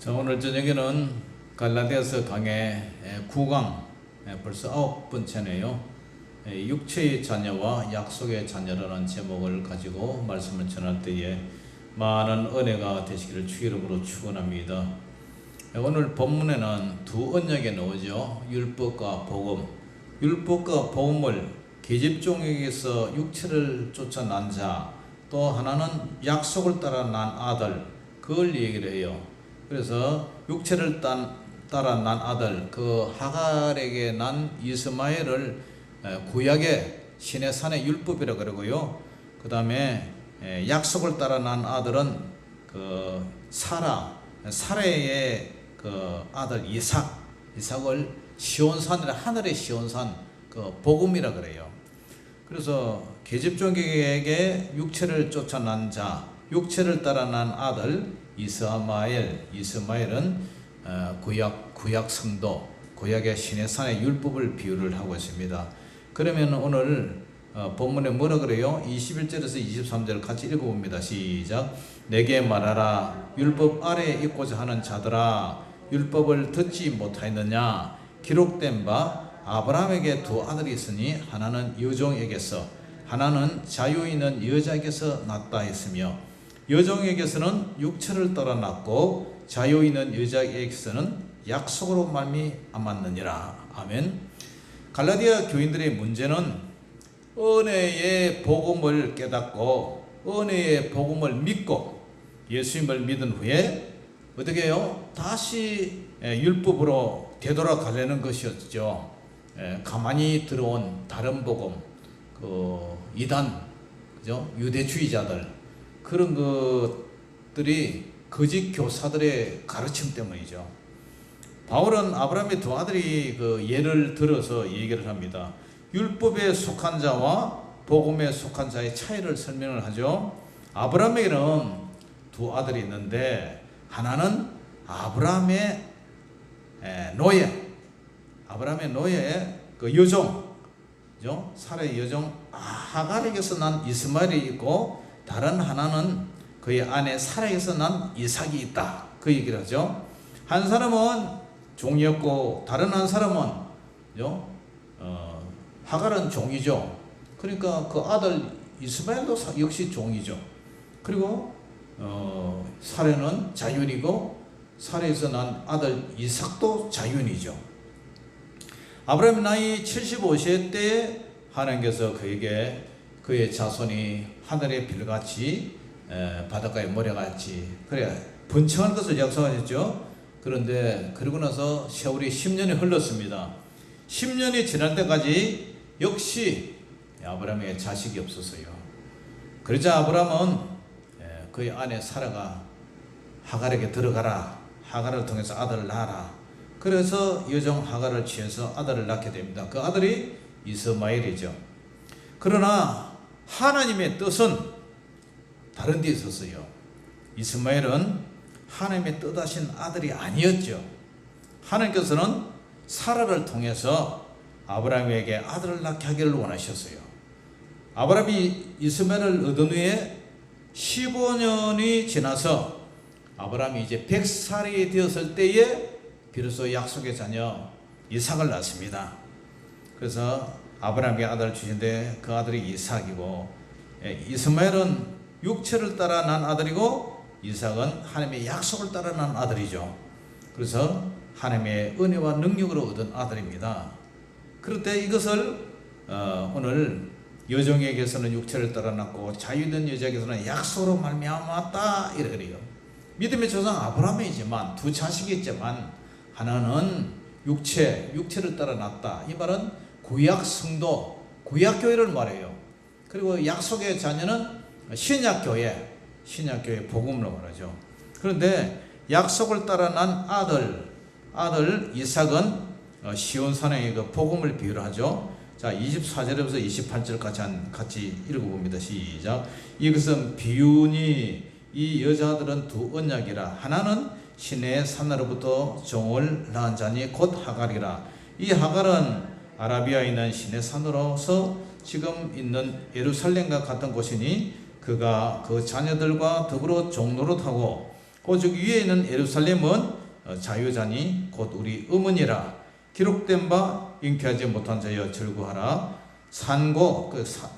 자, 오늘 저녁에는 갈라디아서 강의 9강 벌써 9번째네요. 육체의 자녀와 약속의 자녀라는 제목을 가지고 말씀을 전할 때에 많은 은혜가 되시기를 주 이름으로 축원합니다. 오늘 본문에는 두 언약이 나오죠. 율법과 복음. 율법과 복음을 계집종에게서 육체를 쫓아 난 자, 또 하나는 약속을 따라 난 아들, 그걸 얘기를 해요. 그래서 육체를 따라 난 아들, 그 하갈에게 난 이스마엘을 구약의 시내산의 율법이라 그러고요. 그 다음에 약속을 따라 난 아들은 그 사라의 그 아들 이삭을 시온산이라 하늘의 시온산 그 복음이라 그래요. 그래서 계집종에게 육체를 쫓아 난 자, 육체를 따라 난 아들 이스마엘은 구약 성도, 구약의 시내산의 율법을 비유를 하고 있습니다. 그러면 오늘 본문에 뭐라 그래요? 21절에서 23절 같이 읽어봅니다. 시작. 내게 말하라. 율법 아래에 있고자 하는 자들아, 율법을 듣지 못하였느냐? 기록된 바 아브라함에게 두 아들이 있으니 하나는 여종에게서, 하나는 자유 있는 여자에게서 났다 했으며, 여종에게서는 육체를 따라 났고 자유 있는 여자에게서는 약속으로 말미암았느니라. 아멘. 갈라디아 교인들의 문제는 은혜의 복음을 깨닫고 은혜의 복음을 믿고 예수님을 믿은 후에 어떻게 해요? 다시 율법으로 되돌아가려는 것이었죠. 가만히 들어온 다른 복음, 이단, 그죠? 유대주의자들, 그런 것들이 거짓 교사들의 가르침 때문이죠. 바울은 아브라함의 두 아들이 그 예를 들어서 얘기를 합니다. 율법에 속한 자와 복음에 속한 자의 차이를 설명을 하죠. 아브라함에게는 두 아들이 있는데 하나는 아브라함의 노예 그 여종, 그죠? 사라의 여종 하갈에게서 난 이스마엘이 있고, 다른 하나는 그의 아내 사라에게서 난 이삭이 있다, 그 얘기를 하죠. 한 사람은 종이었고 다른 한 사람은 하갈은 종이죠. 그러니까 그 아들 이스마엘도 역시 종이죠. 그리고 사라는 자윤이고 사라에서 난 아들 이삭도 자윤이죠. 아브라함 나이 75세 때에 하나님께서 그에게 그의 자손이 하늘의 빌같이 바닷가의 모래같이 그래 번창하는 것을 약속하셨죠. 그런데 그러고 나서 세월이 10년이 흘렀습니다. 10년이 지날 때까지 역시 아브라함에게 자식이 없었어요. 그러자 아브라함은 그의 아내 사라가 하갈에게 들어가라, 하갈을 통해서 아들을 낳아라. 그래서 여종 하갈을 취해서 아들을 낳게 됩니다. 그 아들이 이스마엘이죠. 그러나 하나님의 뜻은 다른 데 있었어요. 이스마엘은 하나님의 뜻하신 아들이 아니었죠. 하나님께서는 사라를 통해서 아브라함에게 아들을 낳게 하기를 원하셨어요. 아브라함이 이스마엘을 얻은 후에 15년이 지나서 아브라함이 이제 100살이 되었을 때에 비로소 약속의 자녀 이삭을 낳습니다. 그래서 아브라함에게 아들을 주신데 그 아들이 이삭이고, 이스마엘은 육체를 따라 난 아들이고 이삭은 하나님의 약속을 따라 난 아들이죠. 그래서 하나님의 은혜와 능력으로 얻은 아들입니다. 그럴 때 이것을 오늘 여종에게서는 육체를 따라 났고 자유된 여자에게서는 약속으로 말미암았다 이래 그래요. 믿음의 조상 아브라함이지만 두 자식이 있지만 하나는 육체를 따라 났다. 이 말은 구약 성도, 구약 교회를 말해요. 그리고 약속의 자녀는 신약 교회 복음으로 말하죠. 그런데 약속을 따라 난 아들 이삭은 시온산의 그 복음을 비유를 하죠. 자, 24절에서 28절 같이 읽어봅니다. 시작. 이것은 비유니 이 여자들은 두 언약이라. 하나는 시내의 산으로부터 종을 낳은 자니 곧 하갈이라. 이 하갈은 아라비아에 있는 시내산으로서 지금 있는 예루살렘과 같은 곳이니 그가 그 자녀들과 더불어 종노릇하고 오직 위에 있는 예루살렘은 자유자니 곧 우리 어머니라. 기록된 바 잉태하지 못한 자여 절구하라. 산고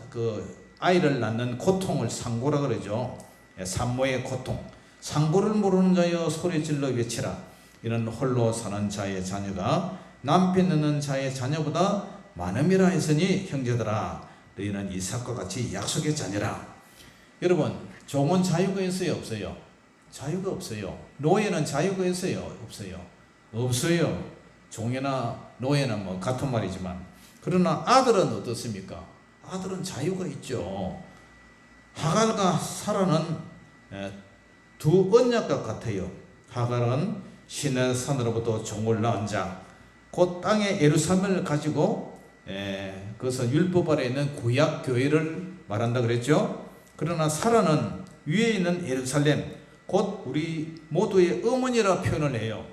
그 아이를 낳는 고통을 상고라 그러죠. 산모의 고통. 상고를 모르는 자여 소리질러 외치라. 이는 홀로 사는 자의 자녀가 남편 있는 자의 자녀보다 많음이라 했으니 형제들아 너희는 이삭과 같이 약속의 자녀라. 여러분, 종은 자유가 있어요 없어요? 자유가 없어요. 노예는 자유가 있어요 없어요? 없어요. 종이나 노예나 뭐 같은 말이지만, 그러나 아들은 어떻습니까? 아들은 자유가 있죠. 하갈과 사라는 두 언약과 같아요. 하갈은 신의 산으로부터 종을 낳은 자, 곧 땅의 예루살렘을 가지고 그것은 율법 아래 있는 구약 교회를 말한다 그랬죠. 그러나 사라는 위에 있는 예루살렘, 곧 우리 모두의 어머니라 표현을 해요.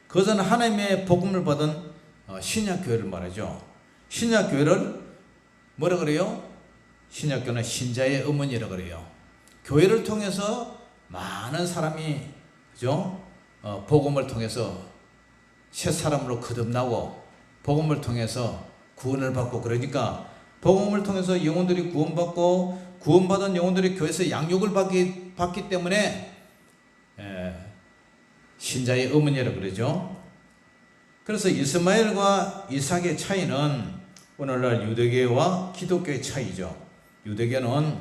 그것은 하나님의 복음을 받은 신약 교회를 말하죠. 신약 교회를 뭐라 그래요? 신약 교회는 신자의 어머니라 그래요. 교회를 통해서 많은 사람이 그죠? 복음을 통해서 새 사람으로 거듭나고 복음을 통해서 구원을 받고, 그러니까 복음을 통해서 영혼들이 구원받고 구원받은 영혼들이 교회에서 양육을 받기 때문에 신자의 어머니라 그러죠. 그래서 이스마엘과 이삭의 차이는 오늘날 유대교와 기독교의 차이죠. 유대교는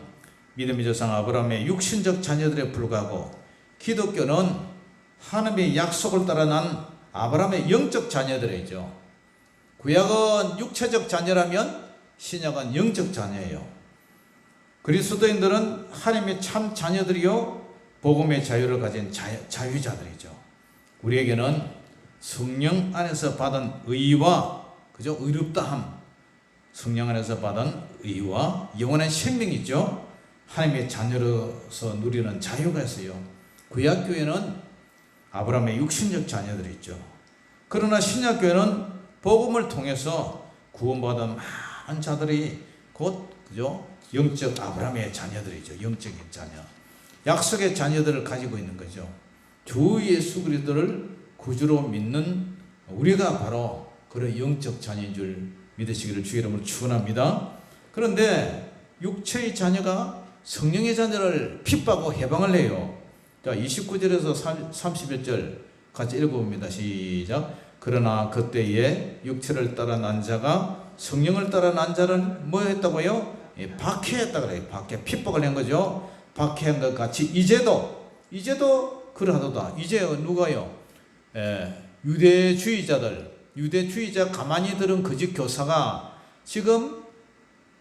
믿음의 조상 아브라함의 육신적 자녀들에 불과하고, 기독교는 하나님의 약속을 따라 난 아브라함의 영적 자녀들이죠. 구약은 육체적 자녀라면 신약은 영적 자녀예요. 그리스도인들은 하나님의 참 자녀들이요 복음의 자유를 가진 자유자들이죠. 우리에게는 성령 안에서 받은 의와 그죠? 의롭다함, 성령 안에서 받은 의와 영원한 생명이 있죠. 하나님의 자녀로서 누리는 자유가 있어요. 구약교회는 아브라함의 육신적 자녀들이 있죠. 그러나 신약교회는 복음을 통해서 구원받은 많은 자들이 곧 그죠? 영적 아브라함의 자녀들이죠. 영적인 자녀, 약속의 자녀들을 가지고 있는 거죠. 주 예수 그리스도를 구주로 믿는 우리가 바로 그런 영적 자녀인 줄 믿으시기를 주의 이름으로 축원합니다. 그런데 육체의 자녀가 성령의 자녀를 핍박하고 해방을 해요. 자, 29절에서 31절 같이 읽어봅니다. 시작. 그러나 그때에 육체를 따라 난 자가 성령을 따라 난 자를 뭐 했다고요? 박해했다 그래요. 박해, 핍박을 한 거죠. 박해한 것 같이 이제도 그러하도다. 이제 누가요? 유대주의자 가만히 들은 거짓 교사가 지금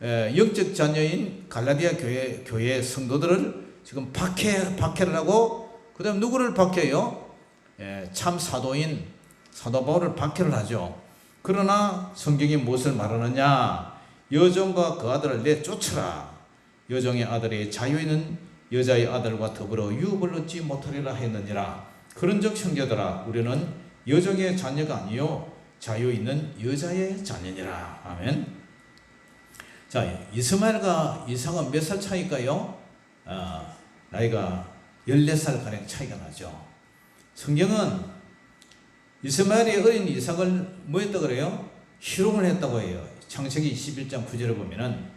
영적 자녀인 갈라디아 교회 성도들을 지금 박해를 하고, 그 다음 누구를 박해요? 참 사도인 사도 바울을 박해를 하죠. 그러나 성경이 무엇을 말하느냐? 여종과 그 아들을 내쫓으라. 여종의 아들이 자유 있는 여자의 아들과 더불어 유업을 얻지 못하리라 했느니라. 그런즉 형제들아, 우리는 여종의 자녀가 아니요 자유 있는 여자의 자녀니라. 아멘. 자, 이스마엘과 이삭은 몇 살 차이일까요? 나이가 14살 가량 차이가 나죠. 성경은 이스마엘이 어린 이삭을 뭐 했다 그래요? 희롱을 했다고 해요. 창세기 21장 9절에 보면은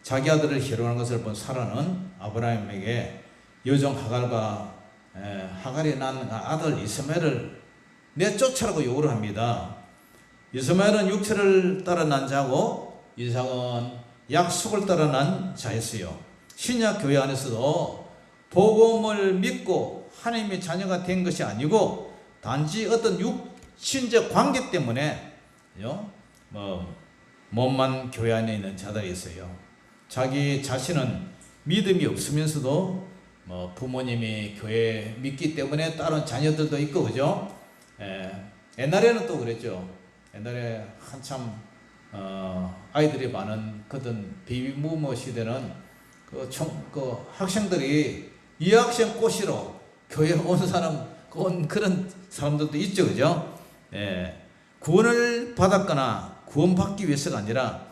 자기 아들을 희롱하는 것을 본 사라는 아브라함에게 여종 하갈이 낳은 아들 이스마엘을 내쫓으라고 요구를 합니다. 이스마엘은 육체를 따라 난 자고 이삭은 약속을 따라 난 자였어요. 신약 교회 안에서도 복음을 믿고 하나님의 자녀가 된 것이 아니고 단지 어떤 육신적 관계 때문에 몸만 교회 안에 있는 자들이 있어요. 자기 자신은 믿음이 없으면서도 부모님이 교회 믿기 때문에 따른 자녀들도 있고, 그죠? 옛날에는 또 그랬죠. 옛날에 한참 아이들이 많은 그런 베이비부머 시대는 그 학생들이 유학생 꼬시러 교회 온 그런 사람들도 있죠, 그죠? 구원을 받았거나 구원받기 위해서가 아니라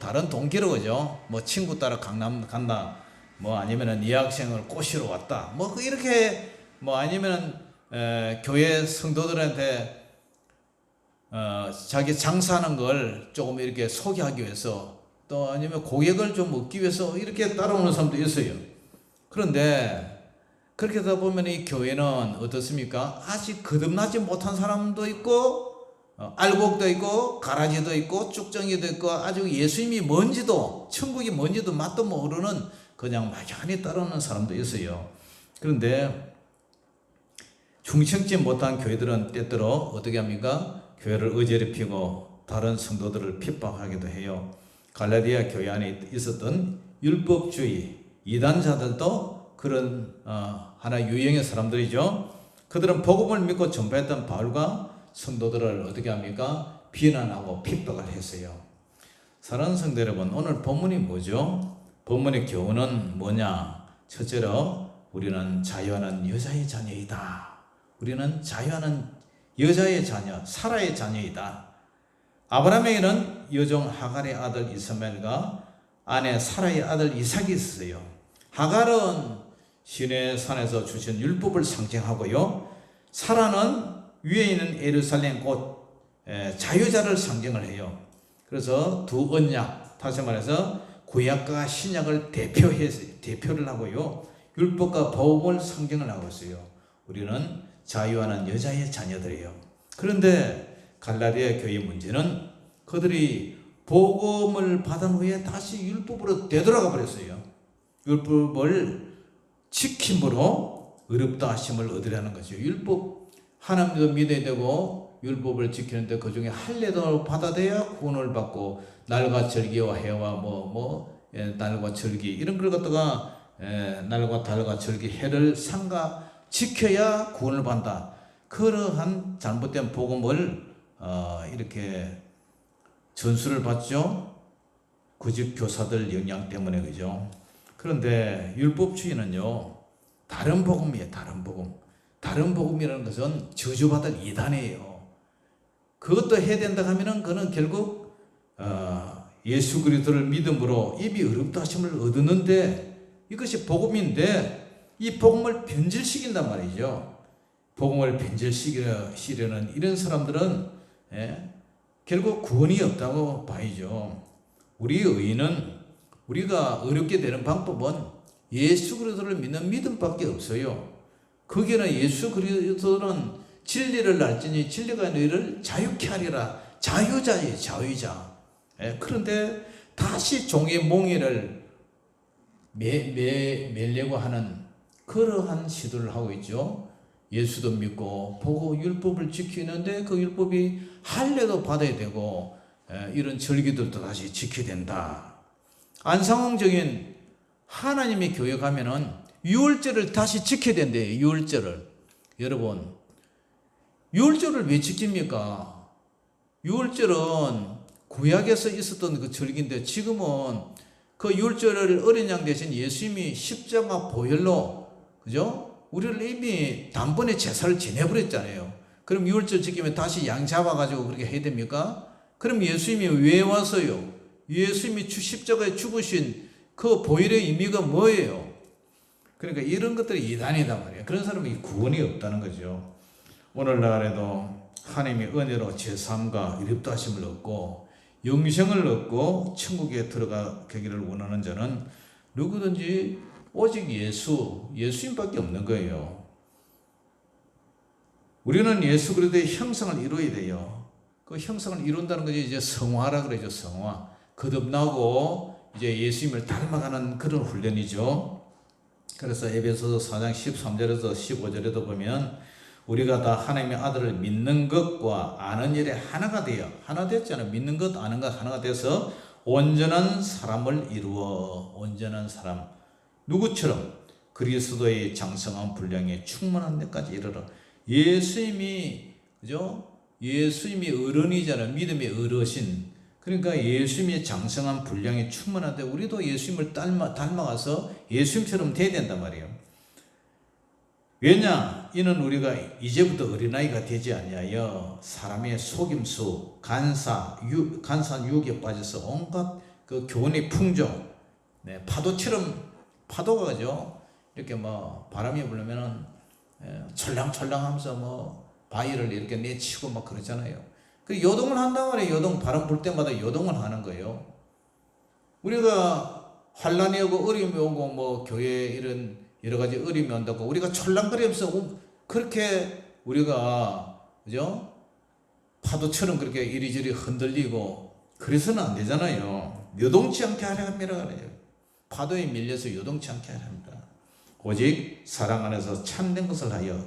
다른 동기로, 그죠? 친구 따라 강남 간다, 뭐 아니면은 여학생을 꼬시러 왔다. 뭐 이렇게 뭐 아니면은 교회 성도들한테 자기 장사하는 걸 조금 이렇게 소개하기 위해서 또 아니면 고객을 좀 얻기 위해서 이렇게 따라오는 사람도 있어요. 그런데 그렇게 하다 보면 이 교회는 어떻습니까? 아직 거듭나지 못한 사람도 있고 알곡도 있고 가라지도 있고 쭉정이도 있고 아주 예수님이 뭔지도 천국이 뭔지도 맛도 모르는 그냥 막연히 따르는 사람도 있어요. 그런데 충성치 못한 교회들은 때때로 어떻게 합니까? 교회를 어지럽히고 다른 성도들을 핍박하기도 해요. 갈라디아 교회 안에 있었던 율법주의 이단자들도 그런 하나 유형의 사람들이죠. 그들은 복음을 믿고 전파했던 바울과 성도들을 어떻게 합니까? 비난하고 핍박을 했어요. 사랑하는 성도 여러분, 오늘 본문이 뭐죠? 본문의 교훈은 뭐냐? 첫째로 우리는 자유하는 여자의 자녀이다. 우리는 자유하는 여자의 자녀, 사라의 자녀이다. 아브라함에게는 여종 하갈의 아들 이스마엘과 아내 사라의 아들 이삭이 있었어요. 하갈은 시내 산에서 주신 율법을 상징하고요. 사라는 위에 있는 예루살렘 곧 자유자를 상징을 해요. 그래서 두 언약, 다시 말해서 구약과 신약을 대표를 하고요. 율법과 복음을 상징을 하고 있어요. 우리는 자유하는 여자의 자녀들이에요. 그런데 갈라디아 교회 문제는 그들이 복음을 받은 후에 다시 율법으로 되돌아가 버렸어요. 율법을 지킴으로 의롭다 하심을 얻으려는 것이죠. 율법 하나님도 믿어야 되고 율법을 지키는데 그 중에 할례도 받아들여야 구원을 받고 날과 절기와 해와 날과 절기 이런 걸 갖다가 날과 달과 절기 해를 삼가 지켜야 구원을 받는다. 그러한 잘못된 복음을 이렇게 전수를 받죠. 구집 교사들 영향 때문에 그죠. 그런데 율법주의는요 다른 복음이에요. 다른 복음. 다른 복음이라는 것은 저주받을 이단이에요. 그것도 해야 된다 하면은 그는 결국 예수 그리스도를 믿음으로 이미 의롭다 하심을 얻었는데 이것이 복음인데 이 복음을 변질시킨단 말이죠. 복음을 변질시키려는 이런 사람들은 결국 구원이 없다고 봐야죠. 우리의 의인은 우리가 어렵게 되는 방법은 예수 그리스도를 믿는 믿음밖에 없어요. 거기는 예수 그리스도는 진리를 알지니 진리가 너희를 자유케 하리라. 자유자예요. 자유자. 그런데 다시 종의 몽해를 매려고 하는 그러한 시도를 하고 있죠. 예수도 믿고 보고 율법을 지키는데 그 율법이 할례도 받아야 되고 이런 절기들도 다시 지켜야 된다. 안상홍적인 하나님의 교회 가면은 유월절을 다시 지켜야 된대요. 유월절을. 여러분 유월절을 왜 지킵니까? 유월절은 구약에서 있었던 그 절기인데 지금은 그 유월절을 어린 양 대신 예수님이 십자가 보혈로 그죠? 우리를 이미 단번에 제사를 지내버렸잖아요. 그럼 유월절 지키면 다시 양 잡아가지고 그렇게 해야 됩니까? 그럼 예수님이 왜 왔어요? 예수님이 십자가에 죽으신 그 보혈의 의미가 뭐예요? 그러니까 이런 것들이 이단이단 말이에요. 그런 사람이 구원이 없다는 거죠. 오늘날에도 하나님의 은혜로 제3과 의롭다 하심을 얻고 영생을 얻고 천국에 들어가기를 원하는 자는 누구든지 오직 예수님밖에 없는 거예요. 우리는 예수 그리스도의 형상을 이루어야 돼요. 그 형상을 이룬다는 것이 이제 성화라 그러죠. 성화. 거듭나고 이제 예수님을 닮아가는 그런 훈련이죠. 그래서 에베소서 4장 13절에서 15절에도 보면 우리가 다 하나님의 아들을 믿는 것과 아는 일에 하나가 되어 하나 됐잖아요. 믿는 것 아는 것 하나가 돼서 온전한 사람을 이루어 온전한 사람 누구처럼 그리스도의 장성한 분량에 충만한 데까지 이르러 예수님이 그죠? 예수님이 어른이잖아요. 믿음의 어르신. 그러니까 예수님의 장성한 분량에 충만한데 우리도 예수님을 닮아가서 예수님처럼 돼야 된단 말이에요. 왜냐? 이는 우리가 이제부터 어린아이가 되지 아니하여 사람의 속임수, 간사한 유혹에 빠져서 온갖 그 교훈의 풍조, 파도처럼 파도가 그죠? 이렇게 뭐 바람이 불면은 철랑철랑하면서 뭐 바위를 이렇게 내치고 막 그러잖아요. 그 요동을 한단 말이에요. 요동 바람 불 때마다 요동을 하는 거예요. 우리가 환란이 오고 어려움이 오고 뭐 교회에 이런 여러 가지 어려움이 온다고 우리가 철랑거리면서 그렇게 우리가 그죠? 파도처럼 그렇게 이리저리 흔들리고 그래서는 안 되잖아요. 요동치 않게 하려 합니다. 파도에 밀려서 요동치 않게 하려 합니다. 오직 사랑 안에서 참된 것을 하여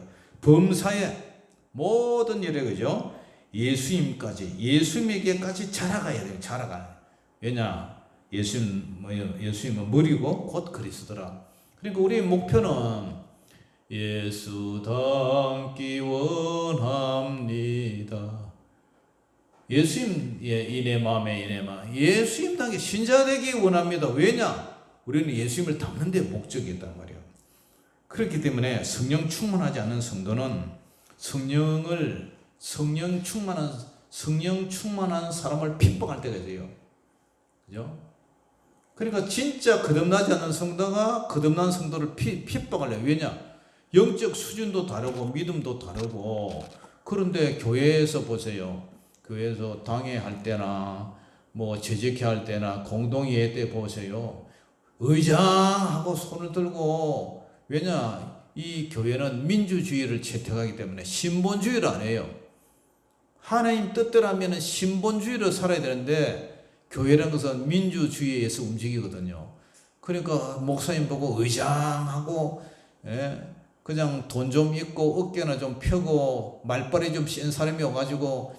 범사에 모든 일에 그죠? 예수님에게까지 자라가야 돼요. 자라가. 왜냐? 예수님은 머리고 곧 그리스도라. 그러니까 우리의 목표는 예수 닮기 원합니다. 예수님의 이내 마음에 이내 마음. 예수님 닮게 신자 되기 원합니다. 왜냐? 우리는 예수님을 닮는 데 목적이 있단 말이에요. 그렇기 때문에 성령 충만하지 않은 성도는 성령 충만한 사람을 핍박할 때가 있어요. 그죠? 그러니까 진짜 거듭나지 않는 성도가 거듭난 성도를 핍박하려고. 왜냐? 영적 수준도 다르고 믿음도 다르고. 그런데 교회에서 보세요. 교회에서 당회할 때나 뭐 재직회 할 때나 공동회의 때 보세요. 의장하고 손을 들고. 왜냐? 이 교회는 민주주의를 채택하기 때문에 신본주의를 안 해요. 하나님 뜻대로 하면 신본주의로 살아야 되는데 교회라는 것은 민주주의에서 움직이거든요. 그러니까 목사님 보고 의장하고 그냥 돈 좀 있고 어깨나 좀 펴고 말빨이 좀 센 사람이 와가지고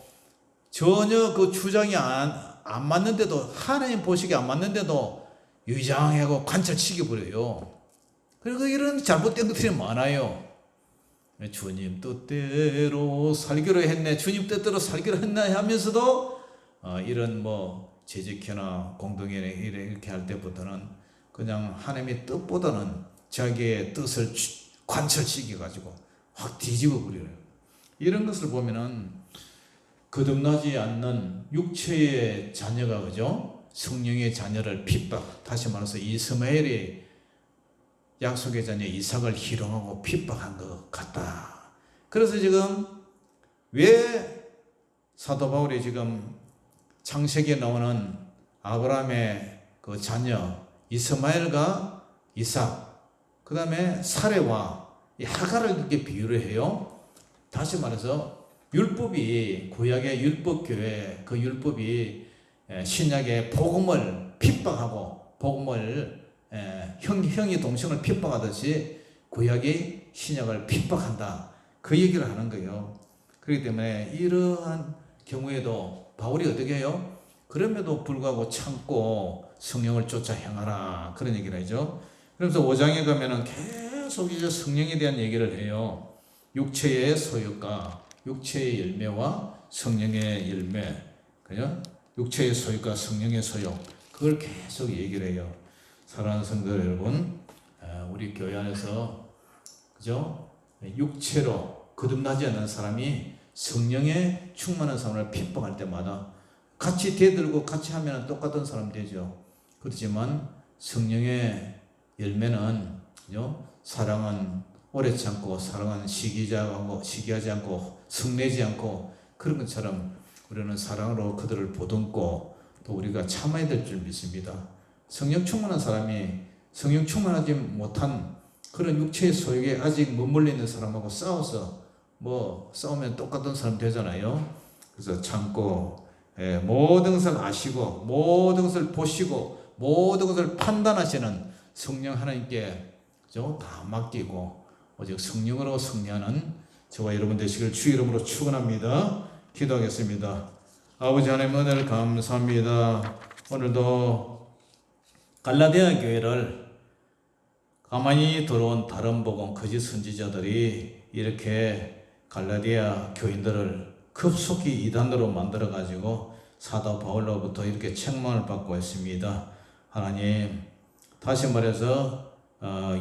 전혀 그 주장이 안 맞는데도 하나님 보시기에 안 맞는데도 의장하고 관철시켜 버려요. 그리고 이런 잘못된 것들이 많아요. 주님 뜻대로 살기로 했네, 주님 뜻대로 살기로 했네 하면서도 이런 뭐 재직회나 공동회나 이렇게 할 때부터는 그냥 하나님의 뜻보다는 자기의 뜻을 관철시켜 가지고 확 뒤집어 버려요. 이런 것을 보면은 거듭나지 않는 육체의 자녀가 그죠? 성령의 자녀를 핍박. 다시 말해서 이스마엘이 약속의 자녀 이삭을 희롱하고 핍박한 것 같다. 그래서 지금 왜 사도 바울이 지금 창세기에 나오는 아브라함의 그 자녀 이스마엘과 이삭, 그 다음에 사레와 이 하갈을 이렇게 비유를 해요. 다시 말해서 율법이 구약의 율법교회 그 율법이 신약의 복음을 핍박하고 복음을 형이 동생을 핍박하듯이 구약이 신약을 핍박한다. 그 얘기를 하는 거예요. 그렇기 때문에 이러한 경우에도 바울이 어떻게 해요? 그럼에도 불구하고 참고 성령을 쫓아 행하라. 그런 얘기를 하죠. 그래서 5장에 가면은 계속 이제 성령에 대한 얘기를 해요. 육체의 소유과 육체의 열매와 성령의 열매. 그죠? 육체의 소유과 성령의 소유. 그걸 계속 얘기를 해요. 사랑하는 성도 여러분, 우리 교회 안에서 그죠? 육체로 거듭나지 않는 사람이 성령에 충만한 사람을 핍박할 때마다 같이 대들고 같이 하면 똑같은 사람 되죠. 그렇지만 성령의 열매는 그죠? 사랑은 오래 참고 사랑은 시기하지 않고 성내지 않고 그런 것처럼 우리는 사랑으로 그들을 보듬고 또 우리가 참아야 될 줄 믿습니다. 성령 충만한 사람이 성령 충만하지 못한 그런 육체의 소욕에 아직 머물러 있는 사람하고 싸워서 뭐 싸우면 똑같은 사람 되잖아요. 그래서 참고 모든 것을 아시고 모든 것을 보시고 모든 것을 판단하시는 성령 하나님께 그죠? 다 맡기고 오직 성령으로 승리하는 저와 여러분 되시길 주 이름으로 축원합니다. 기도하겠습니다. 아버지 하나님 은혜를 감사합니다. 오늘도 갈라디아 교회를 가만히 들어온 다른 복음 거짓 선지자들이 이렇게 갈라디아 교인들을 급속히 이단으로 만들어 가지고 사도 바울로부터 이렇게 책망을 받고 있습니다. 하나님, 다시 말해서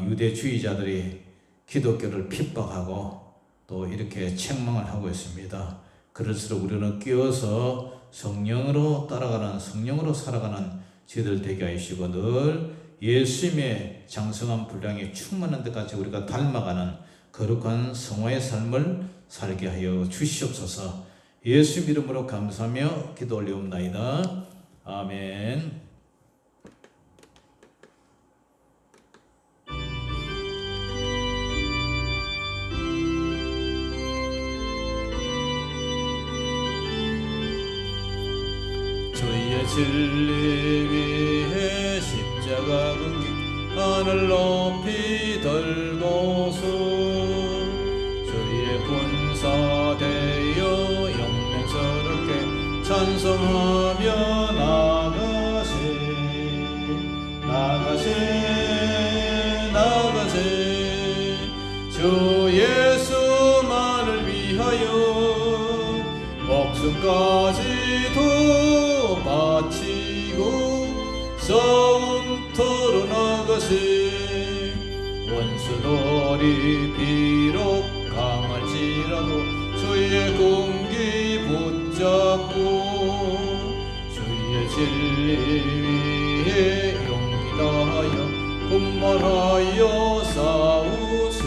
유대주의자들이 기독교를 핍박하고 또 이렇게 책망을 하고 있습니다. 그럴수록 우리는 끼어서 성령으로 따라가는 성령으로 살아가는 저희들 되게 하시고 늘 예수님의 장성한 분량이 충만한 데까지 우리가 닮아가는 거룩한 성화의 삶을 살게 하여 주시옵소서. 예수 이름으로 감사하며 기도 올리옵나이다. 아멘. 주의 진리 위에 십자가 금기 하늘 높이 들고서 주의 군사되어 영맹스럽게 찬송하며 나가세 주 예수만을 위하여 목숨까지도 바치고 싸움터로 나가세 원수들이 비록 강할지라도 주의 공기 붙잡고 주의 진리 위에 용기 다하여 분발하여 싸우세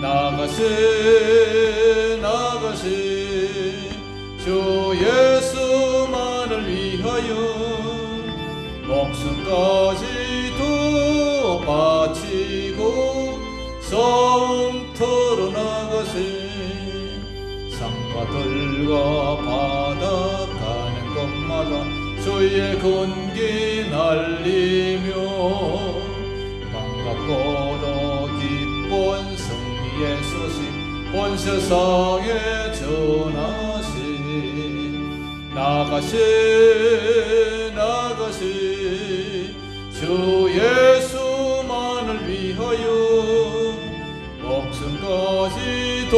나가세 주 예수만을 위하여 목숨까지도 바치고 싸움터로 나가세 산과 들과 바다 가는 곳마다 주의 군기 날리며 반갑고도 기쁜 승리의 소식 온 세상에 전하세 나가세 주 예수만을 위하여 목숨까지도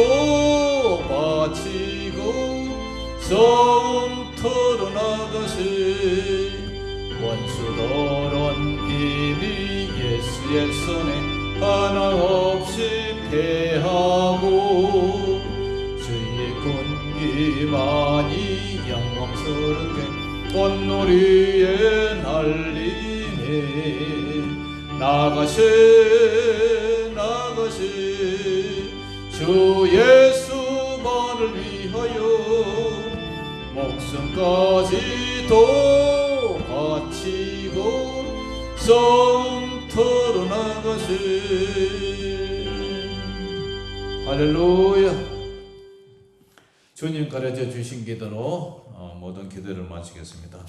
바치고 싸움터로 나가세 원수들은 이미 예수의 손에 하나 없이 패하고 주의 군기만이 영광스럽게 꽃놀이에 날리네 나가세 주 예수만을 위하여 목숨까지도 바치고 싸움터로 나가세 할렐루야. 주님 가르쳐 주신 기도로 모든 기도를 마치겠습니다.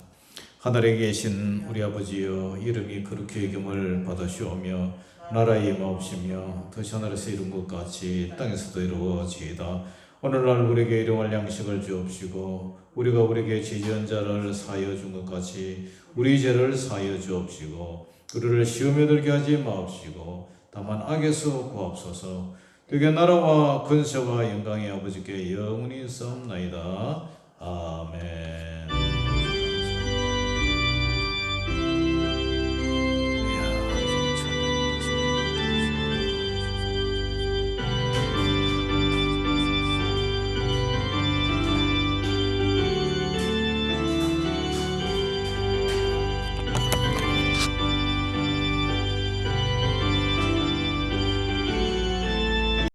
하늘에 계신 우리 아버지여 이름이 거룩히 여김을 받으시오며 나라의 임하옵시며 뜻이 하늘에서 이룬 것 같이 땅에서도 이루어지이다. 오늘날 우리에게 일용할 양식을 주옵시고 우리가 우리에게 지지한 자를 사하여 준 것 같이 우리 죄를 사하여 주옵시고 우리를 시험에 들게 하지 마옵시고 다만 악에서 구하옵소서. 그게 나라와 근세와 영광의 아버지께 영원히 있사옵나이다. 아멘.